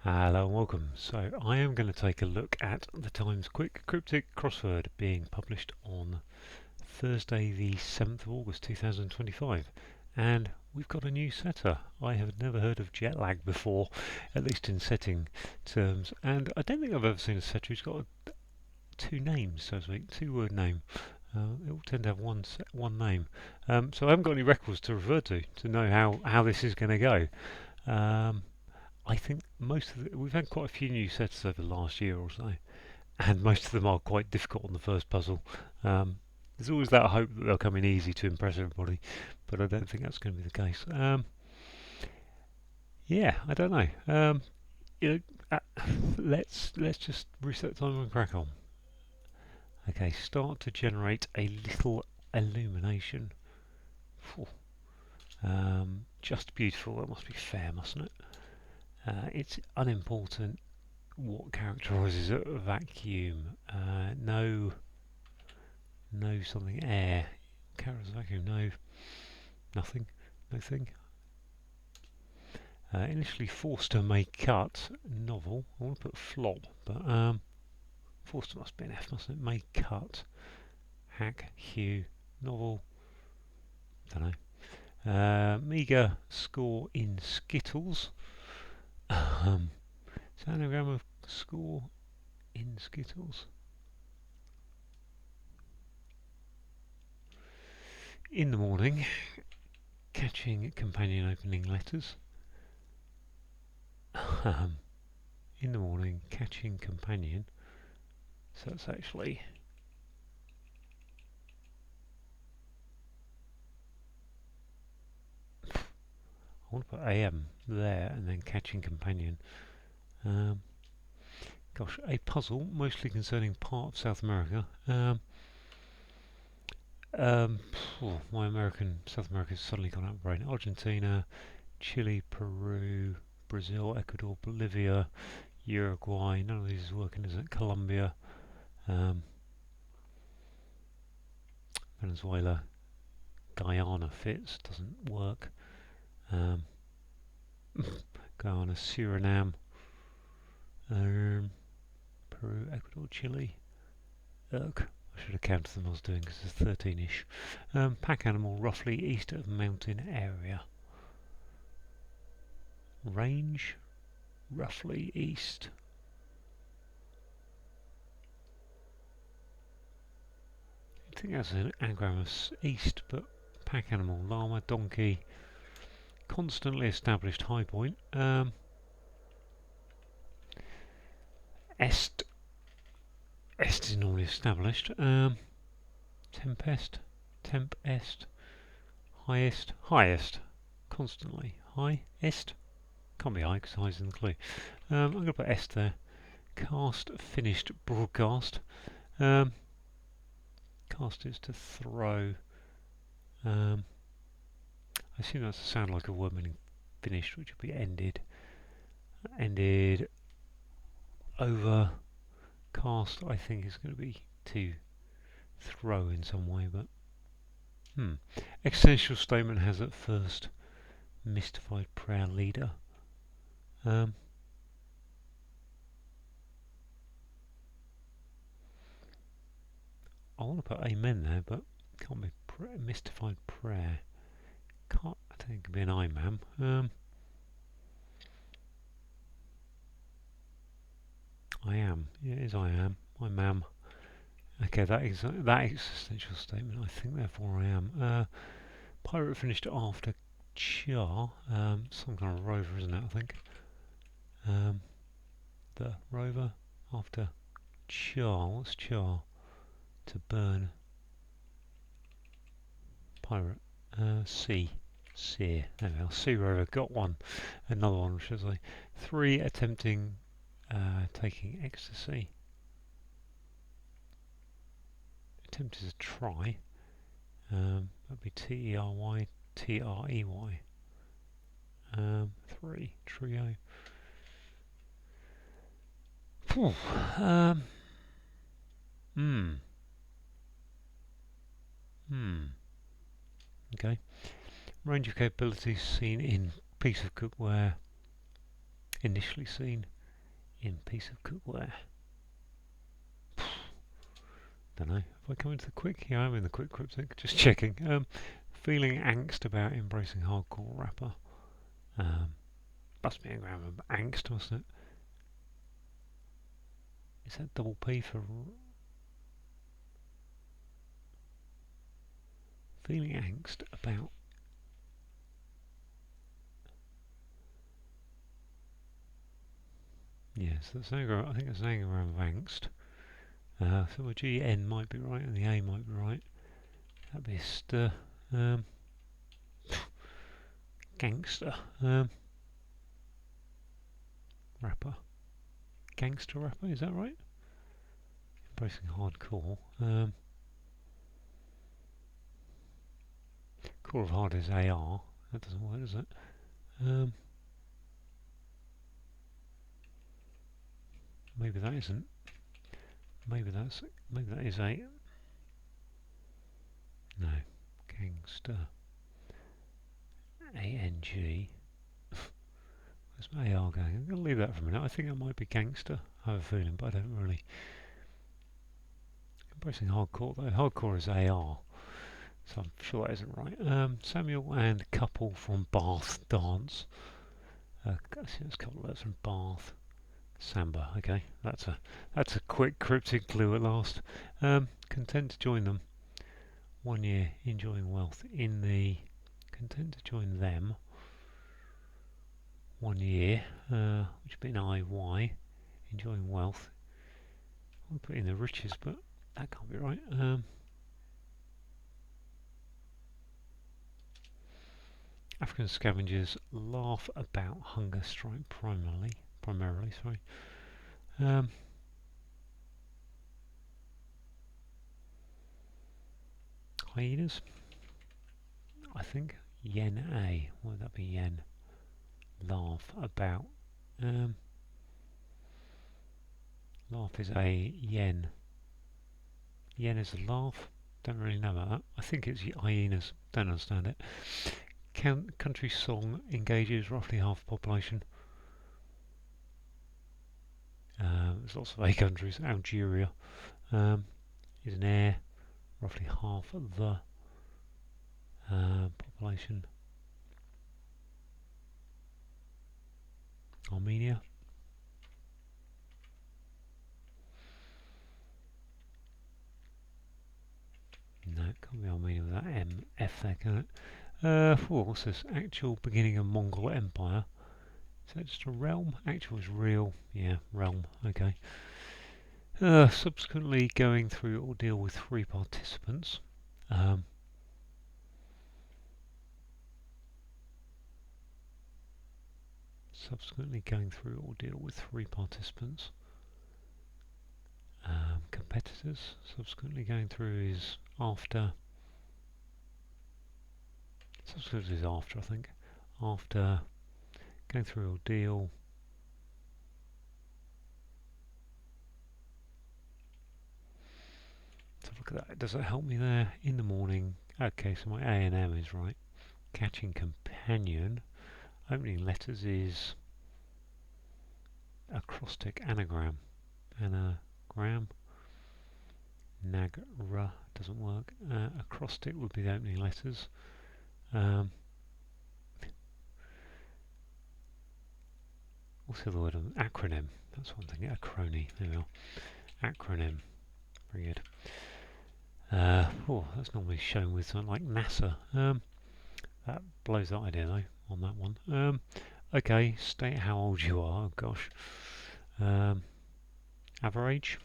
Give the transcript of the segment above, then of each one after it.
Hello and welcome. So I am going to take a look at the Times Quick Cryptic crossword being published on Thursday the 7th of August 2025, and we've got a new setter. I have never heard of jet lag before, at least in setting terms, and I don't think I've ever seen a setter who's got two names, so to speak, two-word name. They all tend to have one name. So I haven't got any records to refer to know how this is going to go. Um, I think we've had quite a few new sets over the last year or so, and most of them are quite difficult on the first puzzle. There's always that hope that they'll come in easy to impress everybody, but I don't think that's going to be the case. Yeah, I don't know. You know, let's just reset time and crack on. Okay, start to generate a little illumination. Just beautiful. That must be fair, mustn't it? It's unimportant what characterises a vacuum. No something air. Characterises vacuum. No nothing. No thing. Initially Forster may cut. Novel. I want to put flop, but Forster must be an F, mustn't it? May cut. Hack. Hugh. Novel. Don't know. Meagre score in Skittles. It's an anagram of score in Skittles. In the morning, catching companion opening letters. In the morning, catching companion. So that's actually I want to put AM there and then catching companion. Gosh, a puzzle mostly concerning part of South America. My South America's suddenly gone out of brain. Argentina, Chile, Peru, Brazil, Ecuador, Bolivia, Uruguay. None of these is working, is it? Colombia, Venezuela, Guyana fits, doesn't work. Guyana, Suriname, Peru, Ecuador, Chile. Ugh. I should have counted them I was doing because there's 13-ish. Pack animal roughly east of mountain area. Range roughly east. I think that's an anagram of east, but pack animal, llama, donkey. Constantly established high point. Est is normally established. Tempest, highest, constantly, highest. Can't be high because high's in the clue. I'm going to put est there. Cast, finished, broadcast. Cast is to throw. I assume that's to sound like a word meaning finished, which would be ended. Ended. Over. Cast, I think, is going to be to throw in some way, but existential statement has at first mystified prayer leader. I want to put amen there, but can't be mystified prayer. I don't think it could be an imam. I am. Yeah, it is I am. I'm am. Okay, that existential statement. I think therefore I am. Pirate finished after char. Some kind of rover, isn't it? I think. The rover after char. What's char? To burn. Pirate. Sea. Sear. There we are. Sea rover. Got one. Another one, should I say. 3 attempting taking ecstasy. Attempt is a try. That'd be T-E-R-Y, T-R-E-Y. 3, trio. Okay. Range of capabilities seen in piece of cookware. Initially seen. in piece of cookware. Don't know. If I come into the quick, yeah, I'm in the quick cryptic. Just checking. Feeling angst about embracing hardcore rapper. Must be a grammar of angst, mustn't it? Is that double P for feeling angst about? Yes, that's anagram. I think it's an anagram of angst. So my GN might be right and the A might be right. That'd be st. Gangster. Rapper. Gangster rapper, is that right? Embracing hardcore. Core of hard is AR. That doesn't work, does it? Maybe that isn't. Maybe that is a. No. Gangster. ANG. Where's my AR going? I'm going to leave that for a minute. I think it might be gangster. I have a feeling, but I don't really. Embracing hardcore though. Hardcore is AR. So I'm sure that isn't right. Samuel and couple from Bath dance. There's a couple of words from Bath. Samba. Okay, that's a quick cryptic clue at last. Content to join them. 1 year enjoying wealth in the. Content to join them. 1 year, which would be an IY. Enjoying wealth. I'll put in the riches, but that can't be right. African scavengers laugh about hunger strike primarily, sorry. Hyenas, I think. Yen A, what would that be? Yen. Laugh about. Laugh is a yen. Yen is a laugh. Don't really know about that. I think it's hyenas. Don't understand it. Country song engages roughly half the population. There's lots of A countries. Algeria is an air, roughly half of the population. Armenia. No, it can't be Armenia with that MF there, can it? What's this? Actual beginning of Mongol Empire. Is that just a realm? Actual is real. Yeah, realm. Okay. Subsequently going through ordeal with 3 participants. Subsequently going through ordeal with 3 participants. Competitors. Subsequently going through is after. Subsequently is after, I think. After going through ordeal. So look at that. Does that help me there? In the morning. Okay, so my A and M is right. Catching companion. Opening letters is acrostic anagram. Anagram. Nagra doesn't work. Acrostic would be the opening letters. What's the other word? Acronym. That's one thing. Acrony. There we are. Acronym. Very good. That's normally shown with something like NASA. That blows that idea though on that one. Okay, state how old you are. Oh gosh. Average.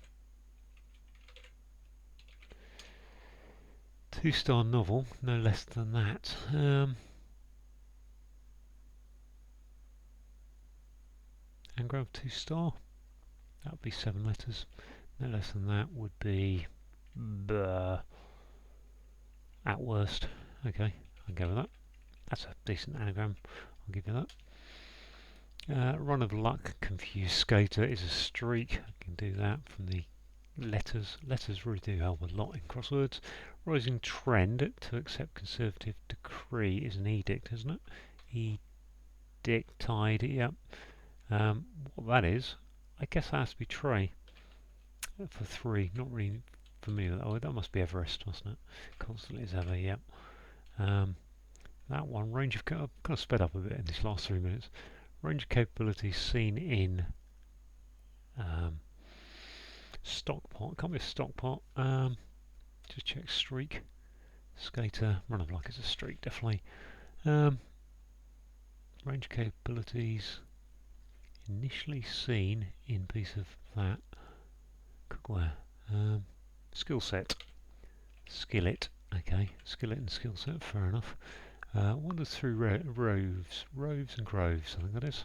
2-star novel, no less than that. Anagram 2-star. That would be 7 letters. No less than that would be at worst. Okay, I'll go with that. That's a decent anagram. I'll give you that. Run of luck, confused skater is a streak. I can do that from the letters. Letters really do help a lot in crosswords. Rising trend to accept conservative decree is an edict, isn't it? Edict, tide, yep. What that is, I guess that has to be tray for 3. Not really familiar. Oh, that must be Everest, mustn't it? Constantly as ever. Yep. That one range of kind of sped up a bit in these last 3 minutes. Range of capabilities seen in stock pot. Can't be a stock pot. Just check streak. Skater. Run of luck is a streak, definitely. Range of capabilities initially seen in piece of that. Cookware. Skill set. Skillet. Okay. Skillet and skill set. Fair enough. Wanders through roves and groves. I think that is.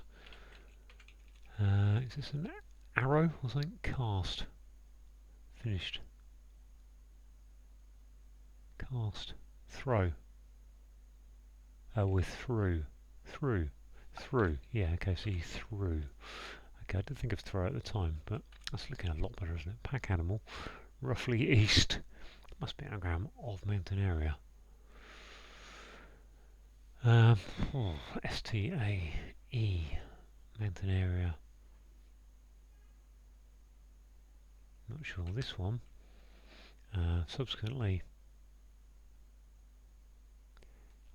Is this an arrow or something? Cast. Finished. Cast. Throw. With through. Through. Yeah, okay, so you threw. Okay, I did think of throw at the time, but that's looking a lot better, isn't it? Pack animal. Roughly east. Must be an anagram of mountain area. STAE. Mountain area. Not sure this one. Subsequently,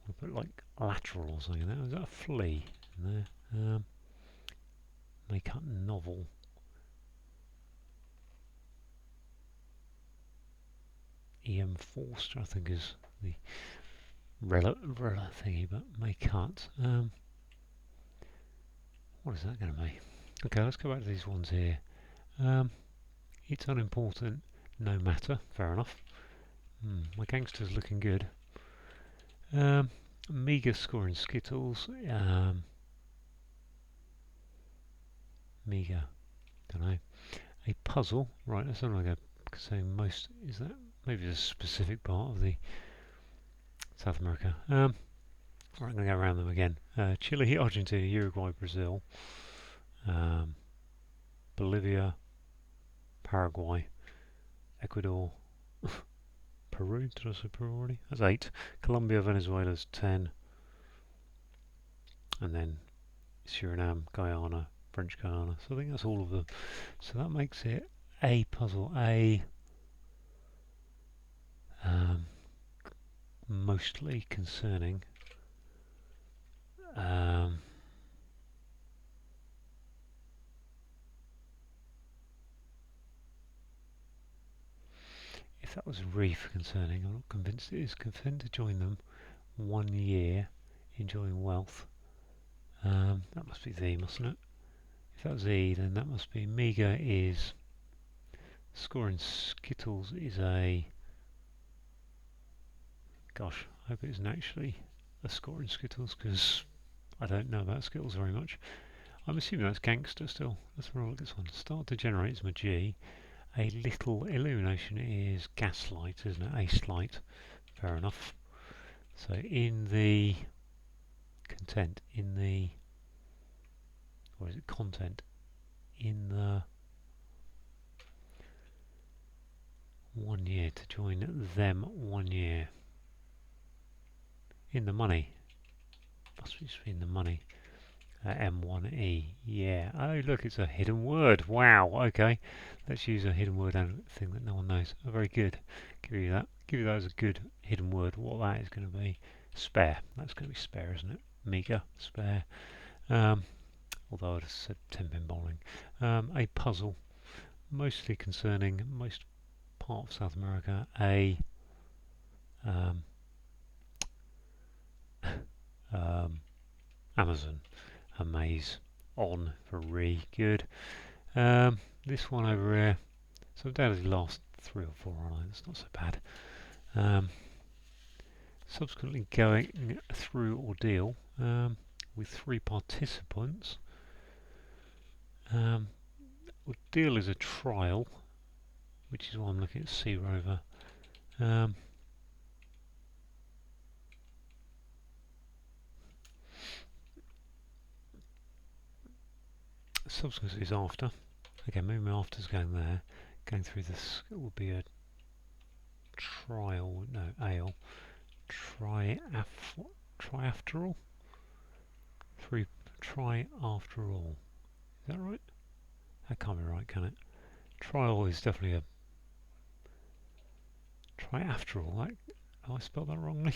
we'll put like lateral or something there. Is that a flea in there? Make up novel. EM Forster, I think, is the rela thingy, but may cut. What is that going to be? Okay, let's go back to these ones here. It's unimportant, no matter. Fair enough. My gangster's looking good. Meagre scoring skittles. Meagre. Don't know. A puzzle. Right, that's not like a saying most. Is that maybe a specific part of the South America? Right, I'm going to go around them again. Chile, Argentina, Uruguay, Brazil, Bolivia, Paraguay, Ecuador, Peru. Did I say Peru already? That's 8. Colombia, Venezuela's 10, and then Suriname, Guyana, French Guyana. So I think that's all of them. So that makes it a puzzle. Mostly concerning if that was reef concerning, I'm not convinced it is. Content to join them 1 year, enjoying wealth. That must be the, mustn't it? If that was E, then that must be meagre is scoring skittles is a. Gosh, I hope it isn't actually a scoring skittles because I don't know about skittles very much. I'm assuming that's gangster still. Let's have a look at this one. Start to generate is my G. A little illumination is gaslight, isn't it? Ace light. Fair enough. So in the content, in the, or is it content? In the 1 year to join them 1 year. In the money. Must be in the money. M1E. Yeah. Oh, look, it's a hidden word. Wow. Okay. Let's use a hidden word and thing that no one knows. Oh, very good. Give you that. Give you that as a good hidden word. What that is going to be. Spare. That's going to be spare, isn't it? Meagre. Spare. Although I'd have said 10-pin bowling. A puzzle. Mostly concerning most part of South America. A Amazon. A maze. On for re. Good. This one over here. So I'm down to the last 3 or 4 on it. It's not so bad. Subsequently going through ordeal with 3 participants. Ordeal is a trial, which is why I'm looking at Sea Rover. Substance is after. Okay, maybe my after's going there. Going through this, it will be a trial, no, ale. Tri-after-all? Try after all. Is that right? That can't be right, can it? Trial is definitely a try after all. That, have I spelled that wrongly?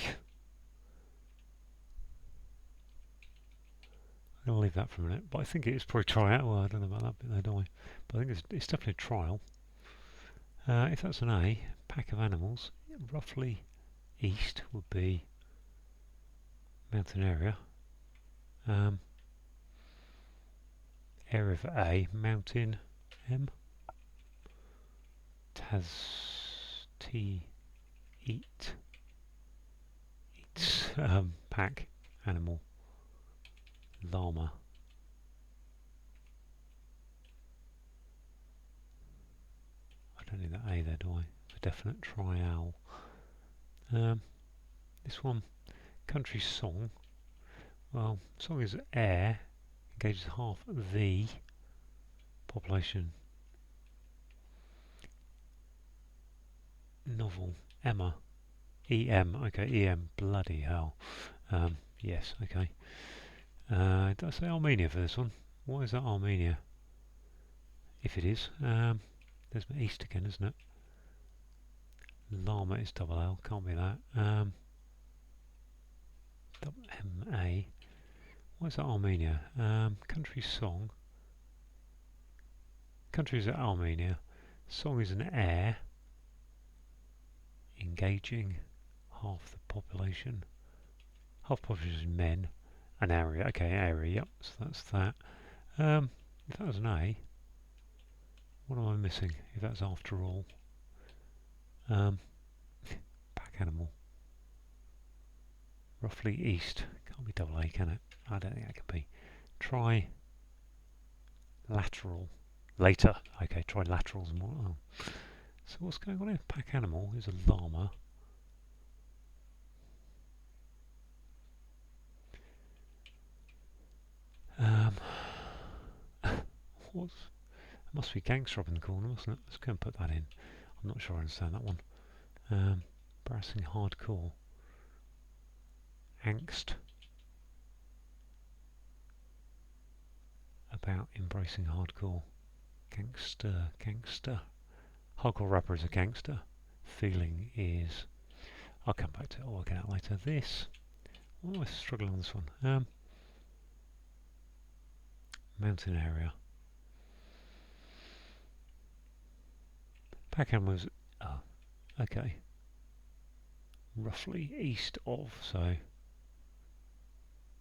I'm going to leave that for a minute, but I think it is probably try out. Well, I don't know about that bit there, do I? But I think it's definitely a trial. If that's an A, pack of animals, roughly east would be mountain area. Area for A, mountain, M. Eats, pack, animal, llama. I don't need that A there, do I? For definite trial. This one, country song. Well, song is air, engages half the population. Novel, Emma, EM, okay, EM, bloody hell. Yes, okay. Did I say Armenia for this one? What is that Armenia? If it is, there's my east again, isn't it? Llama is double L, can't be that. Double MA. What is that Armenia? Country song. Country is at Armenia. Song is an air. Engaging half the population. Half the population is men. An area. Okay, area. Yep. So that's that. If that was an A, what am I missing? If that's after all, pack animal. Roughly east. Can't be double A, can it? I don't think that can be. Try lateral. Later. Okay, trilaterals more. Oh. So what's going on here? Pack animal is a llama. What's it must be gangster up in the corner, mustn't it? Let's go and put that in. I'm not sure I understand that one. Embarrassing hardcore. Angst. About embracing hardcore. Gangster. Hardcore rapper is a gangster. Feeling is... I'll come back to it. I'll work it out later. This... Why am I struggling on this one? Mountain area. Pack animals... Oh, okay. Roughly east of, so...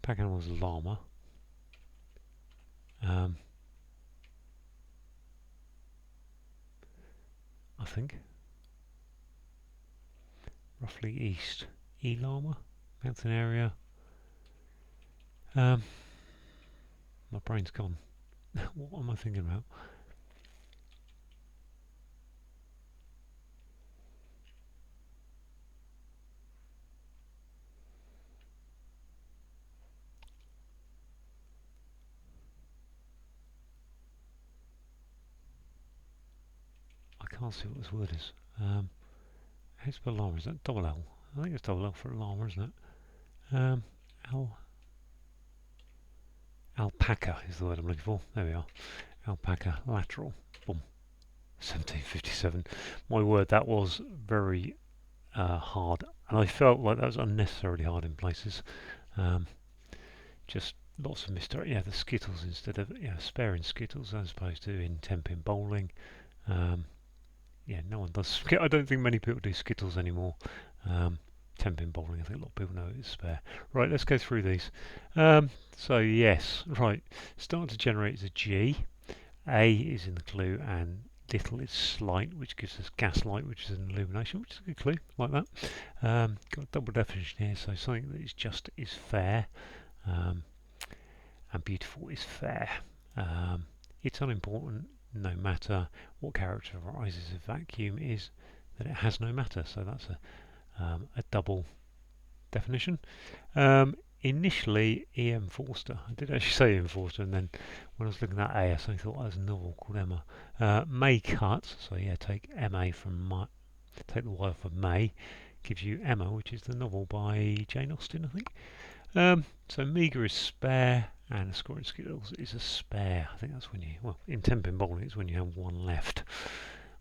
Pack animals llama. I think. Roughly east. E-llama? Mountain area. My brain's gone. What am I thinking about? I can't see what this word is. How do you spell llama? Is that double L? I think it's double L for llama, isn't it? Alpaca is the word I'm looking for. There we are. Alpaca, lateral. Boom. 1757. My word, that was very hard. And I felt like that was unnecessarily hard in places. Just lots of mystery. Yeah, the Skittles instead of sparing Skittles as opposed to in Tenpin bowling. Yeah, no one does. I don't think many people do Skittles anymore. Tenpin bowling, I think a lot of people know it's spare. Right, let's go through these. So yes, right. Start to generate is a G. A is in the clue, and little is slight, which gives us gaslight, which is an illumination, which is a good clue, like that. Got a double definition here, so something that is just is fair, and beautiful is fair. It's unimportant, no matter. What characterises a vacuum is that it has no matter, so that's a double definition. Initially, E.M. Forster. I did actually say E.M. Forster, and then when I was looking at A, I suddenly thought, there's a novel called Emma. May cut, so yeah, take M.A. from take the Y off of May, gives you Emma, which is the novel by Jane Austen, I think. So meagre is spare, and a scoring skills is a spare. I think that's when you, well, in temping bowling it's when you have one left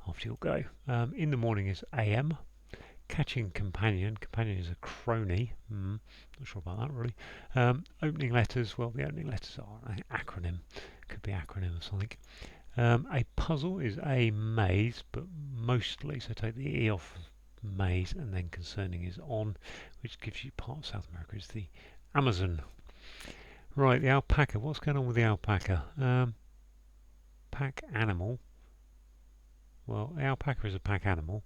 after your go. In the morning is AM. Catching companion. Companion is a crony. Not sure about that really. Opening letters. Well, the opening letters are an acronym. Could be acronym or something. A puzzle is a maze, but mostly, so take the E off maze, and then concerning is on, which gives you part of South America is the Amazon. Right, the alpaca. What's going on with the alpaca? Pack animal. Well, the alpaca is a pack animal.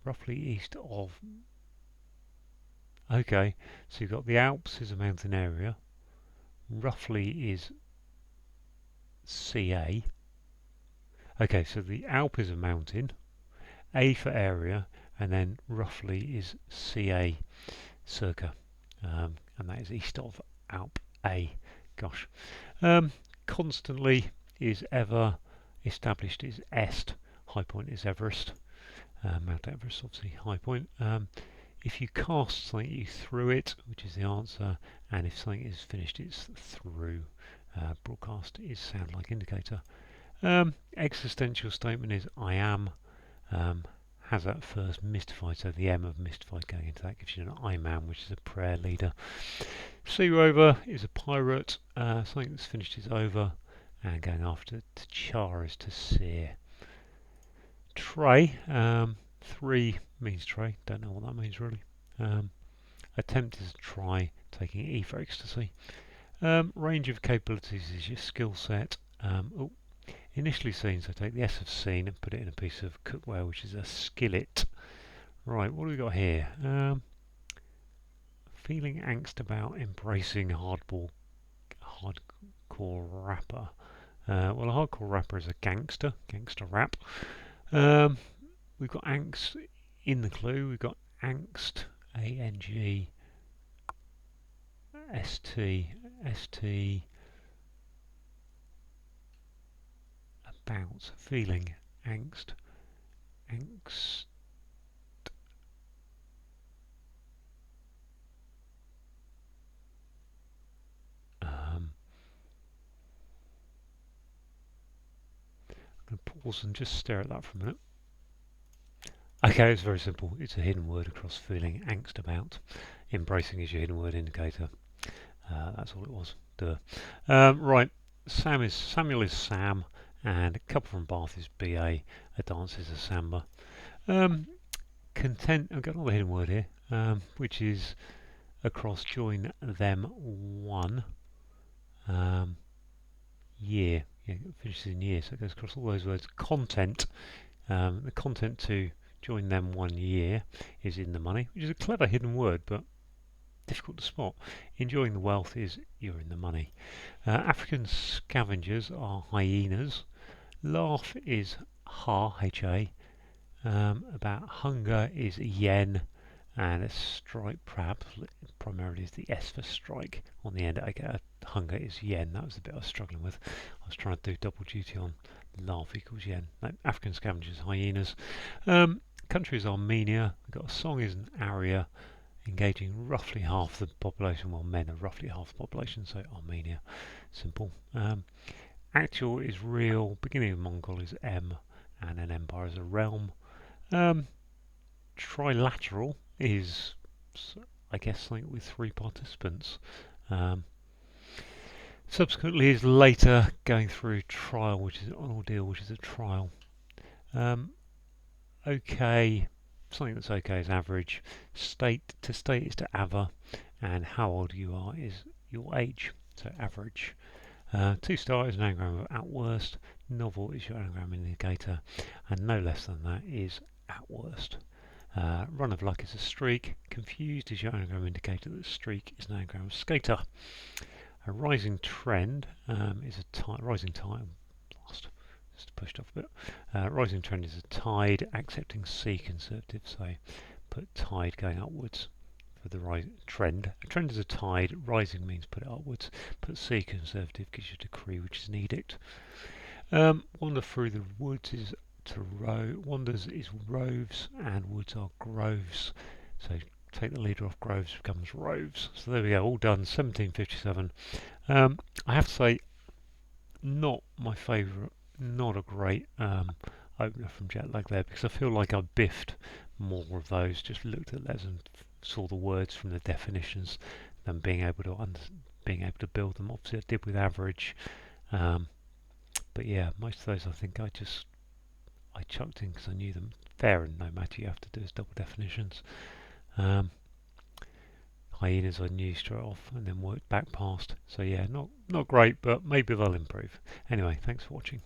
Roughly east of. Okay, so you've got the Alps is a mountain area. Roughly is CA. Okay, so the Alp is a mountain. A for area, and then roughly is CA circa, and that is east of Alp A. Gosh. Constantly is ever. Established is est. High point is Everest. Mount Everest, obviously, high point. If you cast something, you through it, which is the answer, and if something is finished, it's through. Broadcast is sound like indicator. Existential statement is I am. Has that first mystified, so the M of mystified going into that gives you an I man, which is a prayer leader. Sea rover is a pirate. Something that's finished is over, and going after to char is to sear. Tray, 3 means tray, don't know what that means really. Attempt is try, taking E for ecstasy. Range of capabilities is your skill set. Initially seen, so take the S of seen and put it in a piece of cookware, which is a skillet. Right, what do we got here? Feeling angst about embracing hardcore rapper. Well, a hardcore rapper is a gangster rap. We've got angst in the clue. We've got angst, A-N-G, S-T, S-T, about, feeling, angst, angst. I'm going to pause and just stare at that for a minute. Okay, it's very simple. It's a hidden word across feeling angst about. Embracing is your hidden word indicator. That's all it was. Duh. Right, Samuel is Sam, and a couple from Bath is BA. A dance is a samba. Content. I've got another hidden word here, which is across join them one. Year. Yeah, it finishes in year, so it goes across all those words. Content. The content to join them 1 year is in the money, which is a clever hidden word, but difficult to spot. Enjoying the wealth is you're in the money. African scavengers are hyenas. Laugh is ha, H-A. About hunger is yen, and a strike perhaps primarily is the S for strike on the end. Okay, hunger is yen. That was the bit I was struggling with. I was trying to do double duty on laugh equals yen. No, African scavengers, hyenas. Country is Armenia. We've got a song is an aria, engaging roughly half the population. Well, men are roughly half the population, so Armenia. Simple. Actual is real. Beginning of Mongol is M, and an empire is a realm. Trilateral is, I guess, something with 3 participants. Subsequently is later going through trial, which is an ordeal, which is a trial. Okay, something that's okay is average. State is to ava, and how old you are is your age, so average. 2-star is an anagram of at worst. Novel is your anagram indicator, and no less than that is at worst. Run of luck is a streak. Confused is your anagram indicator that streak is an anagram of skater. A rising trend is a rising tide. Lost. Just pushed off a bit. Rising trend is a tide. Accepting C conservative, so put tide going upwards for the rising trend. A trend is a tide. Rising means put it upwards. Put C conservative gives you a decree, which is an edict. Wander through the woods is to row. Wanders is roves, and woods are groves. So take the leader off Groves becomes Roves. So there we go, all done, 1757. I have to say, not my favourite, not a great opener from Jetlag there, because I feel like I biffed more of those, just looked at letters and saw the words from the definitions than being able to build them. Obviously I did with average, but yeah, most of those I think I chucked in because I knew them. Fair and no matter, you have to do is double definitions. Hyenas I knew straight off and then worked back past. So yeah, not great, but maybe they'll improve. Anyway, thanks for watching.